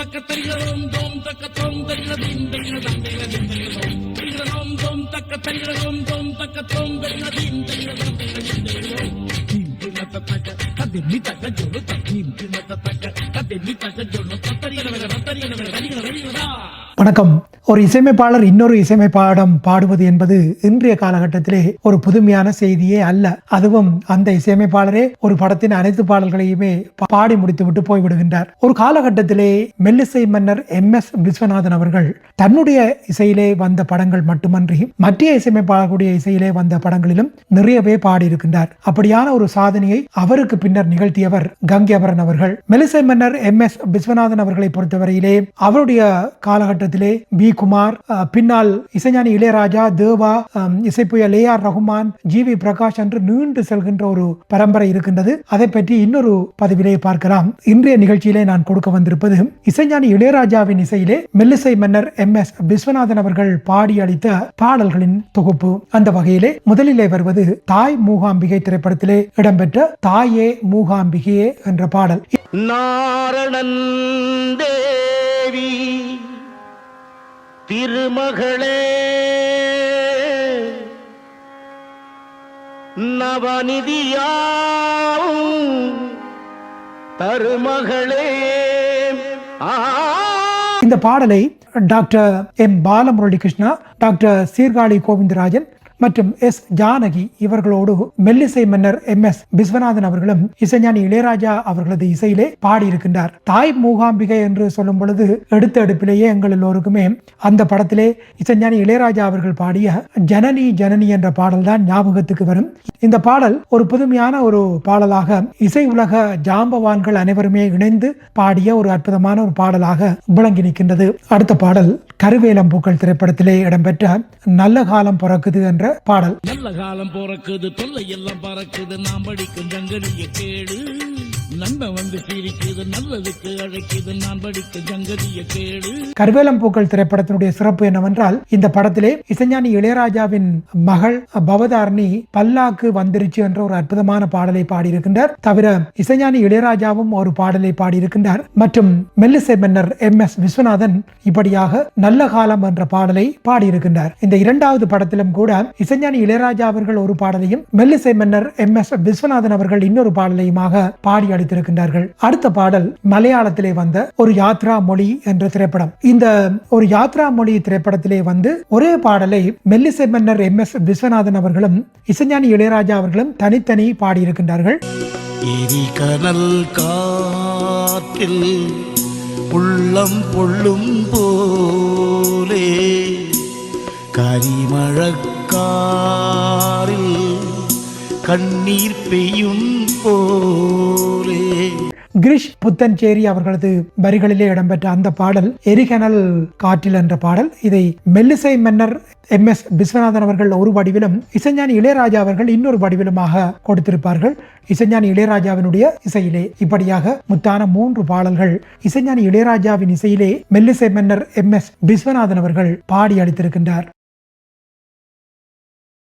தக்க தரிகளோம் தோம் தக்க தோம் தரிகளதீம் தரிகளதாம் தரிகளதீம் தரிகளோம் தோம் தக்க தரிகளோம் தோம் தக்க தோம் தரிகளதீம் தரிகளதாம் தரிகளதீம் தக்க கதிமி தக்க ஜோடு தக்கீம் தக்க கதிமி தக்க ஜோடு தரிகளதா. வணக்கம். ஒரு இசையமைப்பாளர் இன்னொரு இசையமைப்பாளரிடம் பாடுவது என்பது இன்றைய காலகட்டத்திலே ஒரு புதுமையான செய்தியே அல்ல. அதுவும் அந்த இசையமைப்பாளரே ஒரு படத்தின் அனைத்து பாடல்களையுமே பாடி முடித்துவிட்டு போய்விடுகின்றார். ஒரு காலகட்டத்திலே மெல்லிசை மன்னர் MS விஸ்வநாதன் அவர்கள் தன்னுடைய இசையிலே வந்த படங்கள் மட்டுமன்றி மற்ற இசையமைப்பாளர்களுடைய இசையிலே வந்த படங்களிலும் நிறையவே பாடியிருக்கின்றார். அப்படியான ஒரு சாதனையை அவருக்கு பின்னர் நிகழ்த்தியவர் கங்கையபரன் அவர்கள். மெல்லிசை மன்னர் MS விஸ்வநாதன் அவர்களை பொறுத்தவரையிலே அவருடைய காலகட்டத்திலே வி குமார், பின்னால் இசைஞானி இளையராஜா, தேவா, இசைப்புயல் AR ரகுமான், GV பிரகாஷ் என்று நீண்டு செல்கின்ற ஒரு பரம்பரை இருக்கின்றது. அதை பற்றி இன்னொரு பதிவிலே பார்க்கலாம். இன்றைய நிகழ்ச்சியிலே நான் கொடுக்க வந்திருப்பது இசைஞானி இளையராஜாவின் இசையிலே மெல்லிசை மன்னர் MS விஸ்வநாதன் அவர்கள் பாடி அளித்த பாடல்களின் தொகுப்பு. அந்த வகையிலே முதலிலே வருவது தாய் மூகாம்பிகை திரைப்படத்திலே இடம்பெற்ற தாயே மூகாம்பிகையே என்ற பாடல். நாரணன் தேவி திருமகளே நவநிதியாம் தருமகளே. இந்த பாடலை doctor M Balamurali Krishna, doctor Sirkazhi Govindarajan மற்றும் S ஜானகி இவர்களோடு மெல்லிசை மன்னர் MS விஸ்வநாதன் அவர்களும் இசைஞானி இளையராஜா அவர்களது இசையிலே பாடியிருக்கின்றார். தாய் மூகாம்பிகை என்று சொல்லும் பொழுது எடுத்த எடுப்பிலேயே எங்கள் எல்லோருக்குமே அந்த படத்திலே இசைஞானி இளையராஜா அவர்கள் பாடிய ஜனனி ஜனனி என்ற பாடல் தான் ஞாபகத்துக்கு வரும். இந்த பாடல் ஒரு புதுமையான ஒரு பாடலாக இசை உலக ஜாம்பவான்கள் அனைவருமே இணைந்து பாடிய ஒரு அற்புதமான ஒரு பாடலாக விளங்கி நிற்கின்றது. அடுத்த பாடல் கருவேலம்பூக்கள் திரைப்படத்திலே இடம்பெற்ற நல்ல காலம் பிறக்குது என்ற பாடல். நல்ல காலம் பிறக்குது, தொல்லை எல்லாம் பறக்குது, நாம் படிக்கும் ஜங்கதிய கேடு, நண்பன் வந்து சிரிக்குது, நல்லதுக்கு அழைக்குது, நான் படிக்கும் ஜங்கதிய கேடு. கருவேலம்பூக்கள் திரைப்படத்தினுடைய சிறப்பு என்னவென்றால் இந்த படத்திலே இசைஞானி இளையராஜாவின் மகள் பவதாரணி பல்லாக்கு வந்துருச்சு என்ற ஒரு அற்புதமான பாடலை பாடியிருக்கின்றார். தவிர இசைஞானி இளையராஜாவும் ஒரு பாடலை பாடியிருக்கின்றார். மற்றும் மெல்லிசை மன்னர் MS விஸ்வநாதன் இப்படியாக நல்ல காலம் என்ற பாடலை பாடியிருக்கின்றார். இந்த இரண்டாவது படத்திலும் கூட இசைஞானி இளையராஜா அவர்கள் ஒரு பாடலையும் மெல்லிசை மன்னர் MS விஸ்வநாதன் அவர்கள் இன்னொரு பாடலையுமாக பாடி அளித்திருக்கின்றார்கள். அடுத்த பாடல் மலையாளத்திலே வந்த ஒரு யாத்ரா மொழி என்ற திரைப்படம். இந்த ஒரு யாத்ரா மொழி திரைப்படத்திலே வந்து ஒரே பாடலை மெல்லிசை மன்னர் MS விஸ்வநாதன் அவர்களும் இசைஞானி இளையராஜா அவர்களும் தனித்தனி பாடியிருக்கின்றார்கள். எரிகனல் காற்றில் உள்ளம் பொள்ளும் போலே கரிமழக்காரில் கண்ணீர் பெய்யும் போலே. கிரிஷ் புத்தன்சேரி அவர்களது வரிகளிலே இடம்பெற்ற அந்த பாடல் எரிகனல் காற்றில் என்ற பாடல். இதை மெல்லிசை மன்னர் MS விஸ்வநாதன் அவர்கள் ஒரு வடிவிலும் இசைஞானி இளையராஜா அவர்கள் இன்னொரு வடிவிலுமாக கொடுத்திருப்பார்கள். இசைஞானி இளையராஜாவினுடைய இசையிலே இப்படியாக முத்தான 3 பாடல்கள் இசைஞானி இளையராஜாவின் இசையிலே மெல்லிசை மன்னர் MS விஸ்வநாதன் அவர்கள் பாடி அளித்திருக்கின்றார்.